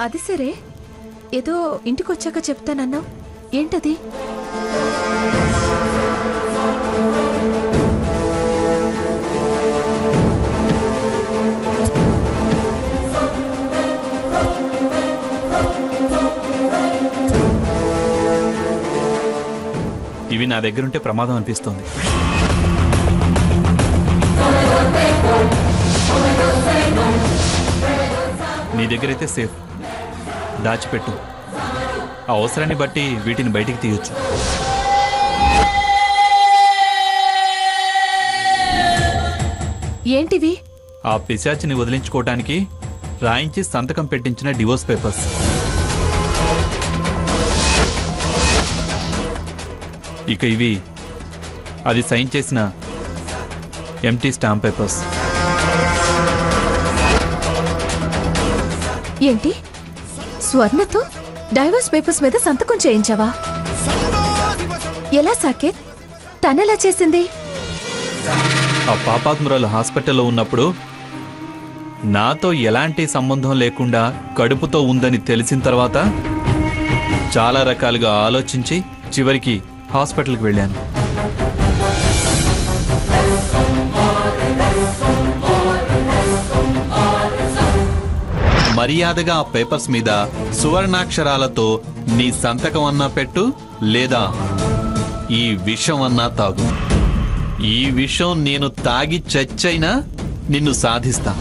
అది సరే, ఏదో ఇంటికొచ్చాక చెప్తానన్నావు, ఏంటది? ఇవి నా దగ్గరుంటే ప్రమాదం అనిపిస్తోంది. నీ దగ్గరైతే సేఫ్, దాచిపెట్టు. ఆ అవసరాన్ని బట్టి వీటిని బయటికి తీయొచ్చు. ఏంటివి? ఆ పిశాచిని వదిలించుకోవటానికి రాయించి సంతకం పెట్టించిన డివోర్స్ పేపర్స్. ఇక ఇవి అది సైన్ చేసిన ఎంటీ స్టాంప్ పేపర్స్. ఏంటి, స్వర్ణతో డైవర్స్ పేపర్స్ మీద సంతకం చేయించావా? ఎలా సాకేత్? తనెలా చేసింది? ఆ పాపాత్మురాలు హాస్పిటల్లో ఉన్నప్పుడు నాతో ఎలాంటి సంబంధం లేకుండా కడుపుతో ఉందని తెలిసిన తర్వాత చాలా రకాలుగా ఆలోచించి చివరికి హాస్పిటల్కి వెళ్ళాను. మర్యాదగా ఆ పేపర్స్ మీద సువర్ణాక్షరాలతో నీ సంతకం అన్నా పెట్టు, లేదా ఈ విషం అన్నా తాగు. ఈ విషం నేను తాగి చచ్చైనా నిన్ను సాధిస్తా.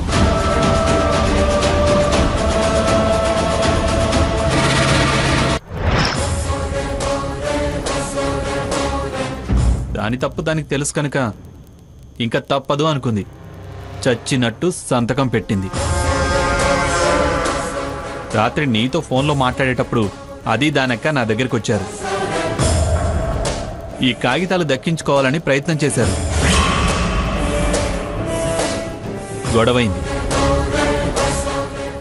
దాని తప్పు దానికి తెలుసు కనుక ఇంకా తప్పదు అనుకుంది. చచ్చినట్టు సంతకం పెట్టింది. రాత్రి నీతో ఫోన్లో మాట్లాడేటప్పుడు అది దానక్క నా దగ్గరికి వచ్చారు. ఈ కాగితాలు దక్కించుకోవాలని ప్రయత్నం చేశారు. గొడవైంది.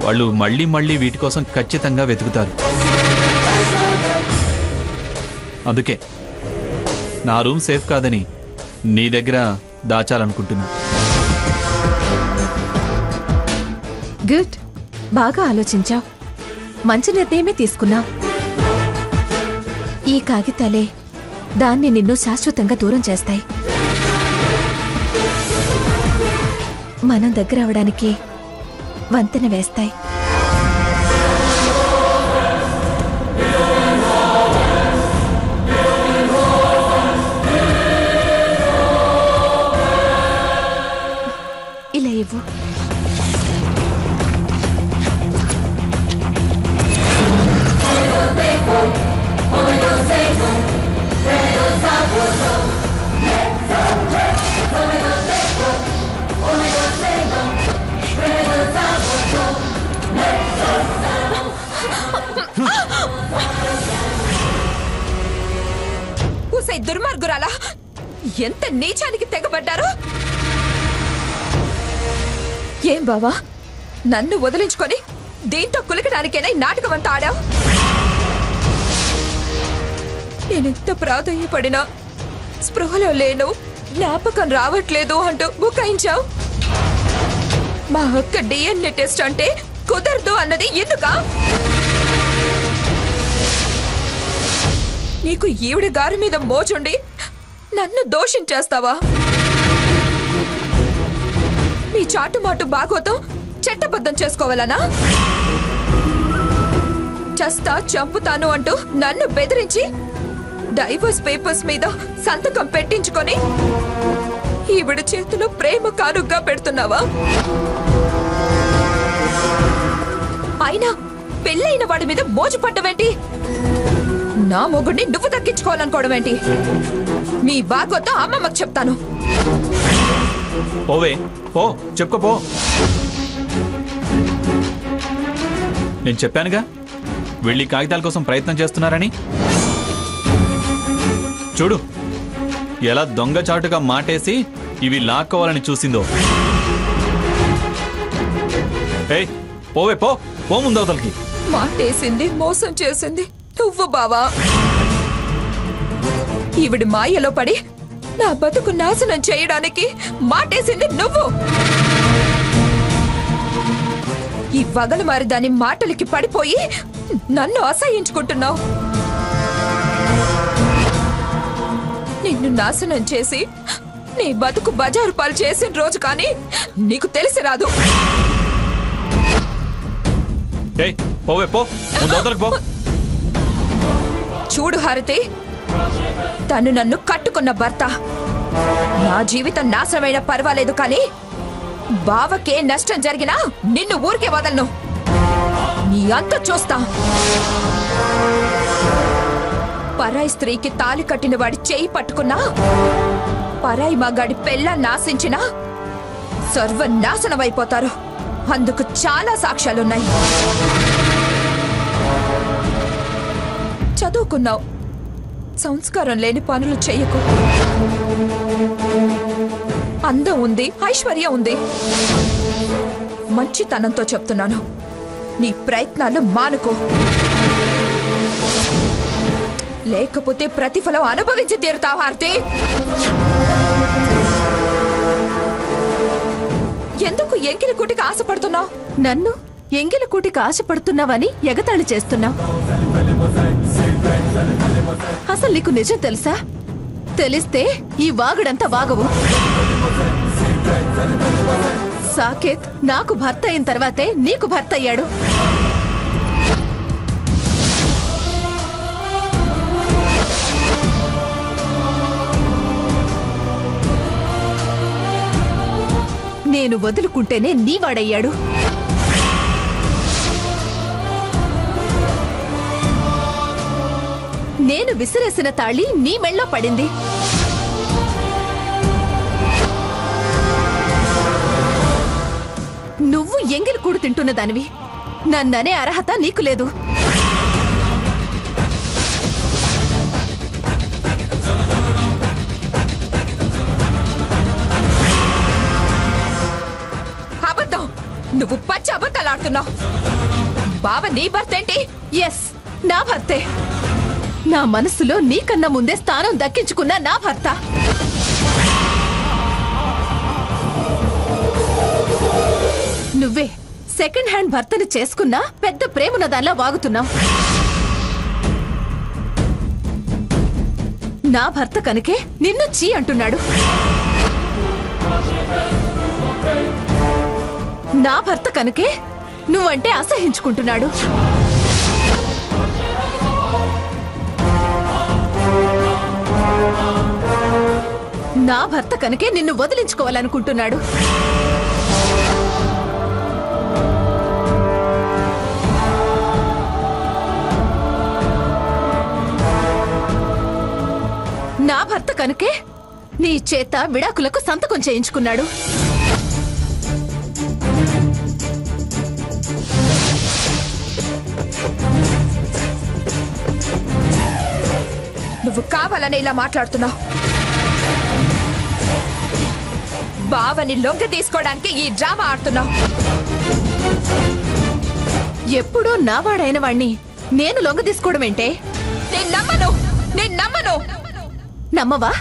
వాళ్ళు మళ్ళీ మళ్ళీ వీటి కోసం ఖచ్చితంగా వెతుకుతారు. అందుకే నా రూమ్ సేఫ్ కాదని నీ దగ్గర దాచాలనుకుంటున్నా. గుడ్, బాగా ఆలోచించావు. మంచి నిర్ణయమే తీసుకున్నావు. ఈ కాగితాలే దాన్ని నిన్ను శాశ్వతంగా దూరం చేస్తాయి. మనం దగ్గర అవడానికి వంతెన వేస్తాయి. ఇలా ఇవ్వు. ఊసై దుర్మార్గురాలా, ఎంత నీచానికి తెగబడ్డారు! ఏం బావా, నన్ను వదిలించుకొని దీంతో కులకడానికేనా ఈ నాటకం అంతా ఆడావు? నేనెంత ప్రాధాన్యపడినా స్పృహలో లేను, జ్ఞాపకం రావట్లేదు అంటూ బుకాయించావు. మా అక్క DNA టెస్ట్ అంటే కుదరదు అన్నది ఎందుకా? నీకు ఈవిడ గారి మీద మోచుండి నన్ను దోషించేస్తావా? నీ చాటుమాటు బాగోతో చట్టబద్ధం చేసుకోవాలనా? చస్తా చంపుతాను అంటూ నన్ను బెదిరించి డైవర్స్ పేపర్స్ మీద సంతకం పెట్టించుకొని ఈవిడ చేతిలో ప్రేమ కానుగ్గా పెడుతున్నావా? అయినా పెళ్ళైన వాడి మీద మోజు పడ్డవేంటి? నా మొగుడిని నువ్వు దక్కించుకోవాలనుకోవడం ఏంటి? మీ బాగోతో అమ్మమ్మకు చెప్తాను. పోవే, పో, చెప్పుకో. నేను చెప్పానుగా వెళ్ళి కాగితాల కోసం ప్రయత్నం చేస్తున్నారని. చూడు ఎలా దొంగచాటుగా మాటేసి ఇవి లాక్కోవాలని చూసిందో. ఏయ్, పోవే, పో ముందవతలకి. మాటేసింది, మోసం చేసింది నువ్వు బావా. ఈవిడి మాయలో పడి నా బతుకు నాశనం చేయడానికి మాటేసింది నువ్వు. ఈ వగలు మారి దాని మాటలకి పడిపోయి నన్ను అసహించుకుంటున్నావు. నిన్ను నాశనం చేసి నీ బతుకు బజారు పాలు చేసిన రోజు కానీ నీకు తెలిసి రాదు. చూడు హారతి, తను నన్ను కట్టుకున్న భర్త. నా జీవితం నాశనమైన పర్వాలేదు, కానీ బావకే నష్టం జరిగినా నిన్ను ఊరికే వదలను. నీ అంత చూస్తా. పరాయి స్త్రీకి తాలి కట్టిన వాడి చేయి పట్టుకున్నా, పరాయి మగాడి పెళ్ళాన్ని నాశించినా సర్వనాశనమైపోతారు. అందుకు చాలా సాక్ష్యాలున్నాయి. చదువుకున్నావు, సంస్కారం లేని పనులు చెయ్యకు. అందం ఉంది, ఐశ్వర్యం ఉంది. మంచితనంతో చెప్తున్నాను, నీ ప్రయత్నాలు మానుకో. లేకపోతే ప్రతిఫలం అనుభవించి తీరుతావు హారతి. ఎందుకు ఎంగిలి కూటికి ఆశపడుతున్నావు? నన్ను ఎంగిలి కూటికి ఆశపడుతున్నావని ఎగతాళి చేస్తున్నావు. అసలు నీకు నిజం తెలుసా? తెలిస్తే ఈ వాగుడంతా వాగవు. సాకేత్ నాకు భర్త అయిన తర్వాతే నీకు భర్త అయ్యాడు. నేను వదులుకుంటేనే నీవాడయ్యాడు. నేను విసిరేసిన తాళి నీ మెళ్ళో పడింది. నువ్వు ఎంగిలి కూడు తింటున్న దానివి. నన్ననే అర్హత నీకు లేదు. అబద్ధం. నువ్వు పచ్చి అబద్ధాలాడుతున్నావు. బావ నీ భర్త ఏంటి? ఎస్, నా భర్తే. నా మనసులో నీకన్నా ముందే స్థానం దక్కించుకున్న నా భర్త. నువ్వే సెకండ్ హ్యాండ్ భర్తని చేసుకున్నా పెద్ద ప్రేమన దానిలా వాగుతున్నావు. నా భర్త కనుకే నిన్ను చీ అంటున్నాడు. నా భర్త కనుకే నువ్వంటే అసహించుకుంటున్నాడు. నా భర్త కనుకే నిన్ను వదిలించుకోవాలనుకుంటున్నాడు. నా భర్త కనుకే నీ చేత విడాకులకు సంతకం చేయించుకున్నాడు. నువ్వు కావాలని ఇలా మాట్లాడుతున్నావు. బావని లొంగ తీసుకోవడానికి ఈ డ్రామా ఆడుతున్నావు. ఎప్పుడూ నావాడైన వాణ్ణి నేను లొంగ తీసుకోవడం ఏంటే? నేను నమ్మను. నేను నమ్మను. నమ్మవా?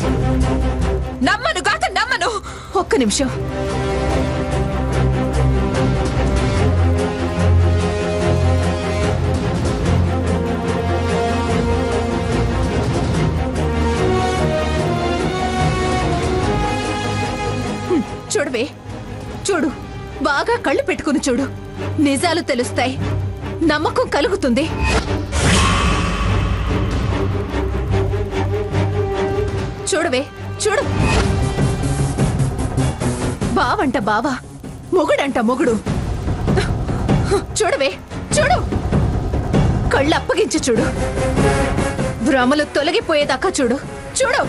నమ్మను కాక నమ్మను. ఒక్క నిమిషం. చూడవే, చూడు, బాగా కళ్ళు పెట్టుకుని చూడు. నిజాలు తెలుస్తాయి, నమ్మకం కలుగుతుంది. చూడవే, చూడు. బావంట బావ, మొగుడంట మొగుడు. చూడవే, చూడు. కళ్ళు అప్పగించి చూడు. భ్రమలు తొలగిపోయేదాకా చూడు. చూడు.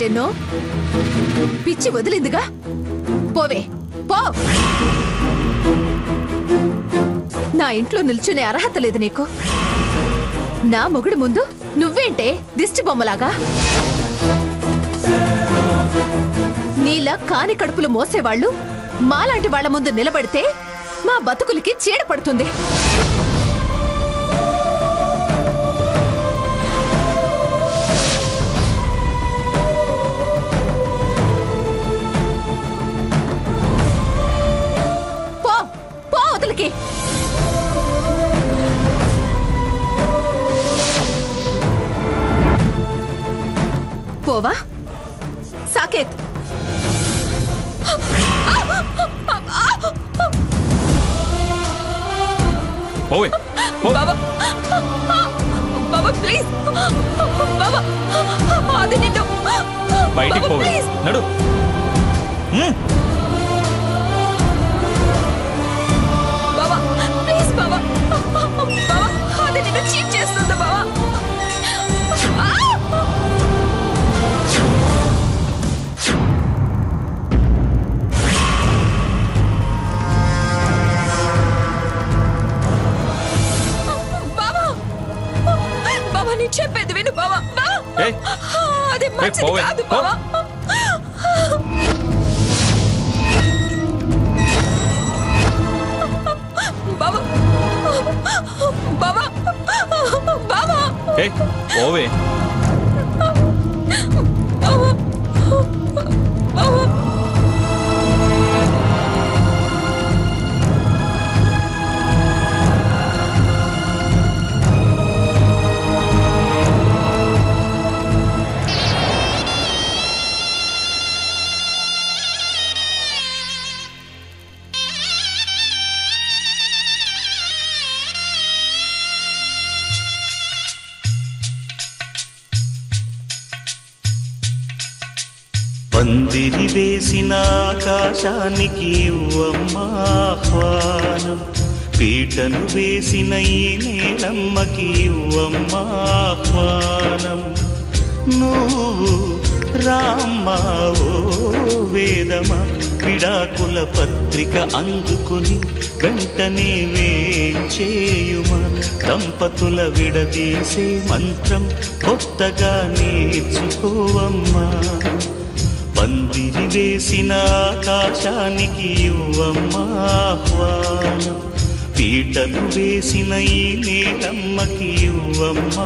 చేయను. పిచ్చి వదిలిందిగా, పోవే పో. నా ఇంట్లో నిల్చునే అర్హత లేదు నీకు. నా మొగుడు ముందు నువ్వేంటే దిష్టి బొమ్మలాగా? నీలా కాని కడుపులు మోసేవాళ్లు మాలాంటి వాళ్ల ముందు నిలబడితే మా బతుకులకి చీడ పడుతుంది. పో పో అవతలికి. పోవా సాకేత్? ఓయ్ బాబా బాబా ప్లీజ్ బాబా, అది నిన్ను బయటికి బాబా, పోవే. ప్లీజ్. నడు. బాబా ప్లీజ్ బాబా, బాబా అది నిన్ను చీట్ చేస్తుంది బాబా. బాబా నీ చెప్పేది విను బాబా. ఏయ్, అది మంచిది పోవే, కాదు పో. బాబా. బాబా బాబా బాబా ఏయ్, పోవే. బాబా బాబా. పందిరి వేసిన ఆకాశానికి ఇవ్వమ్మా ఆహ్వానం, పీటను వేసిన ఈ నేలమ్మకి ఇవ్వమ్మా ఆహ్వానం. నువ్వు రామ్మా ఓ వేదమా, విడాకుల పత్రిక అందుకుని వెంటనే వేచేయుమా. దంపతుల విడదీసే మంత్రం కొత్తగా నేర్చుకోవమ్మా. పందిరి వేసిన ఆకాశానికి ఇవ్వమ్మా ఆహ్వానం, పీటలు వేసిన ఈ నేలమ్మకి ఇవ్వమ్మా.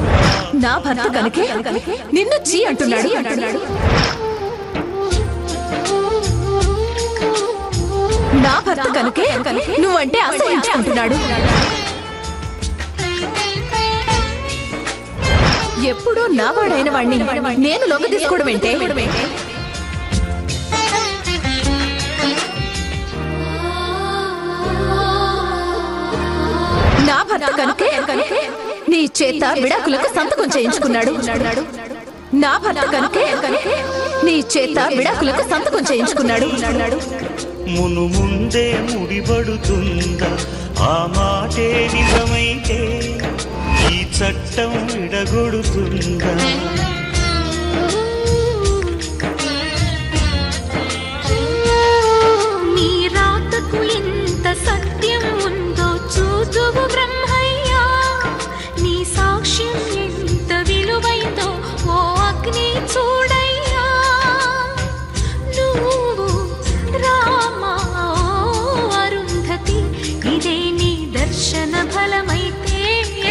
నా భర్త కనుకే నిన్ను చీ అంటున్నాడు. నా భర్త కనుకే నువ్వంటే అసహించుకుంటున్నాడు. ఎప్పుడూ నా వాడైన వాణ్ణి నేను లొంగ తీసుకోవడం ఏంటే? నా భర్త కనుకే నీ చేత విడాకులకు సంతకం చేయించుకున్నాడు. నా భర్త కనుకే నీ చేత విడాకులకు సంతకం చేయించుకున్నాడు. మును ముందే ముడిపడుతుందా ఆ మాటే నిజమైతే ఈ చట్టం విడగొడుతుందా? నీ రాతకు ఎంత సత్యం ఉందో చూదువు బ్రహ్మయ్యా, నీ సాక్ష్యం ఎంత విలువైందో ఓ అగ్ని చూడయ్యా. నువ్వు రామా అరుంధతి, ఇదే నీ దర్శన ఫలమైతే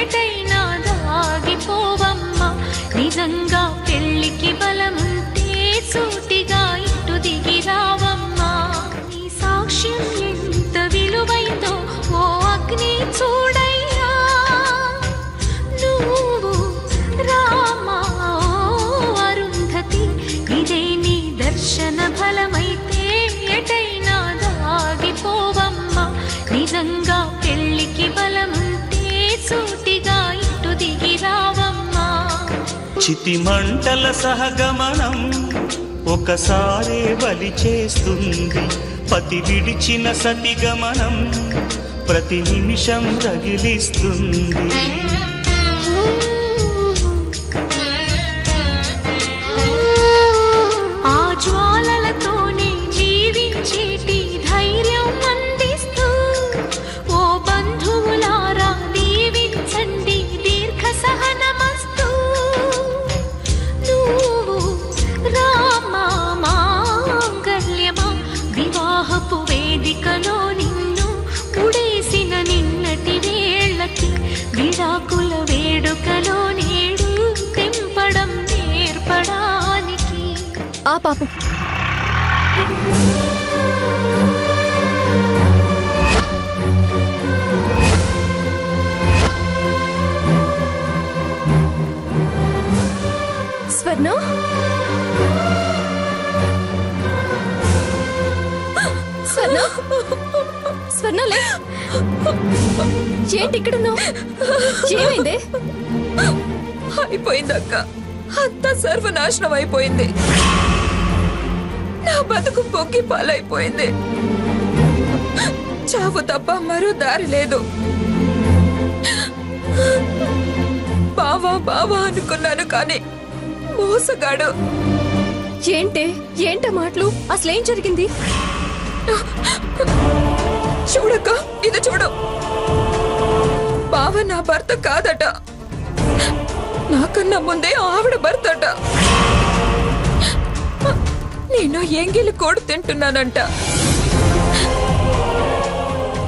ఎటైనా దాగిపోవమ్మా. నిజంగా పెళ్లికి బలముంటే సూటిగా ఇటు దిగి రావమ్మా. నీ సాక్ష్యం ఎంత విలువైందో ఓ అగ్ని చూడయ్యా. నువ్వు రామా అరుంధతి, ఇదే నీ దర్శన ఫలమైతే ఎటైనా దాగిపోవమ్మా. నిజంగా పెళ్లికి బలముంటే సూటిగా ఇటు దిగి రావమ్మా. చితి మంటల సహగమనం ఒకసారే బలి చేస్తుంది, పతి విడిచిన సతిగమనం ప్రతి నిమిషం రగిలిస్తుంది. స్వర్ణలే ఏంటి ఇక్కడున్నావు? ఏమైంది? అయిపోయిందక్క, అంతా సర్వనాశనం అయిపోయింది. నా బతుకు పొక్కి పాలైపోయింది. చావు తప్ప మరో దారి లేదు. బావా బావా అనుకున్నాను కానీ మోసగాడు. ఏంట మాటలు? అసలేం జరిగింది? చూడక్క, ఇది చూడు. బావ నా భర్త కాదట, నాకన్నా ముందే ఆవిడ భర్తట. నేను ఎంగిలి కోడి తింటున్నానంట.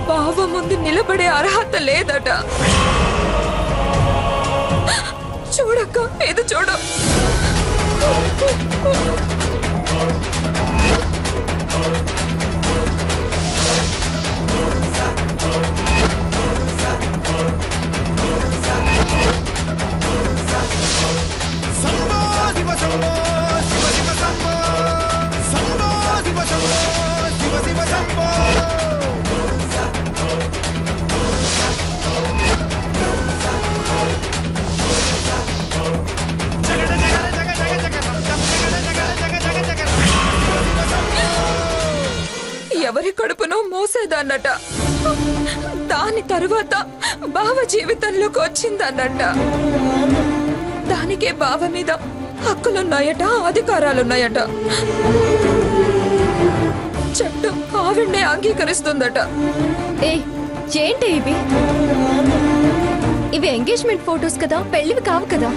బావ ముందు నిలబడే అర్హత లేదట. చూడక్క, ఇది చూడు. ఎవరి కడుపునో మోసేదాన్నట. దాని తరువాత బావ జీవితంలోకి వచ్చిందన్నట. దానికే బావ మీద హక్కులున్నాయట, అధికారాలున్నాయట. చట్టం ఆవిడ్నే అంగీకరిస్తుందట. ఏంటి ఇవి? ఇవి ఎంగేజ్మెంట్ ఫోటోస్ కదా, పెళ్లివి కావు కదా.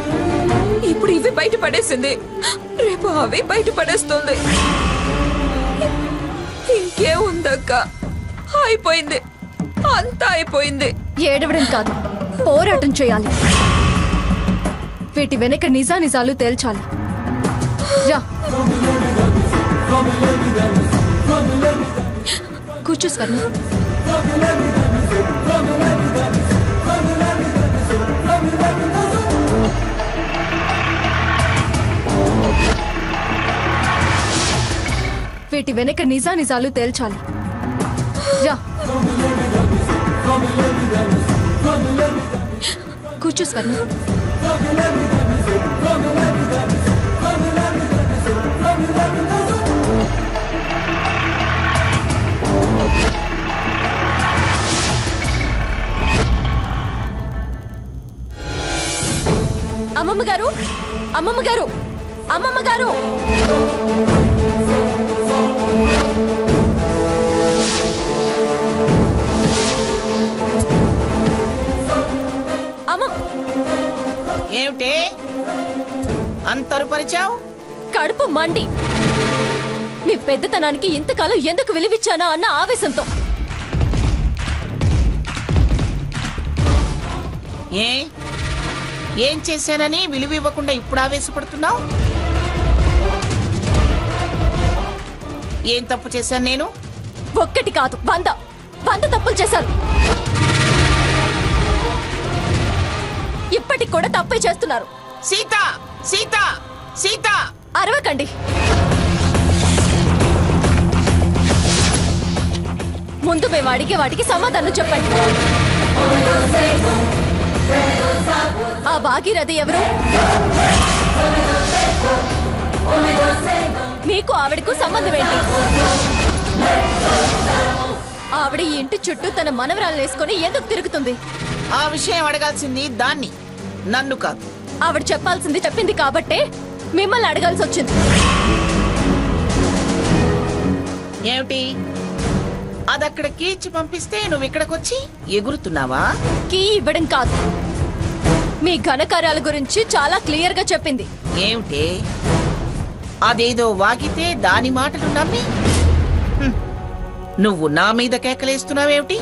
ఇప్పుడు ఇవి బయట పడేసింది, రేపు అవి బయట పడేస్తుంది. ఇంకేముందక్క, అయిపోయింది, అంతా అయిపోయింది. ఏడవడం కాదు, పోరాటం చేయాలి. వీటి వెనక నిజానిజాలు తేల్చాలి. రా కూర్చో స్వర్ణ. వీటి వెనక నిజానిజాలు తేల్చాలి. రా కూర్చో స్వర్ణ. అమ్మమ్మ గారు, అమ్మమ్మ గారు, అమ్మమ్మ గారు. ఏమిటే అంతరుపరిచావు? కడుపు మండి మీ పెద్దతనానికి ఇంతకాలం ఎందుకు విలువిచ్చానా అన్న ఆవేశంతో. ఏం చేశానని విలువ ఇవ్వకుండా ఇప్పుడు ఆవేశపడుతున్నావు? ఏం తప్పు చేశాను నేను? ఒక్కటి కాదు, 100 తప్పులు చేశారు. ఇప్పటికి కూడా తప్పే చేస్తున్నారు. సీత, సీత, సీత! అరవకండి. ముందు మేము అడిగే వాటికి సమాధానం చెప్పండి. ఆ భాగీరథి ఎవరు? మీకు ఆవిడకు సంబంధం ఏంటి? ఆవిడ ఈ ఇంటి చుట్టూ తన మనవరాలు వేసుకొని ఎందుకు తిరుగుతుంది? ఆ విషయం అడగాల్సింది దాన్ని, నన్ను కాదు. ఆవిడ చెప్పాల్సింది చెప్పింది కాబట్టే మిమ్మల్ని అడగాల్సి వచ్చింది. ఏమిటి అదక్కడ కీ ఇచ్చి పంపిస్తే నువ్వు ఇక్కడికొచ్చి ఎగురుతున్నావా? కీ ఇవ్వడం కాదు, మీ ఘనకార్యాల గురించి చాలా క్లియర్ గా చెప్పింది. ఏమిటి అదేదో వాగితే దాని మాటలు నమ్మి నువ్వు నా మీద కేకలేస్తున్నావేమిటి?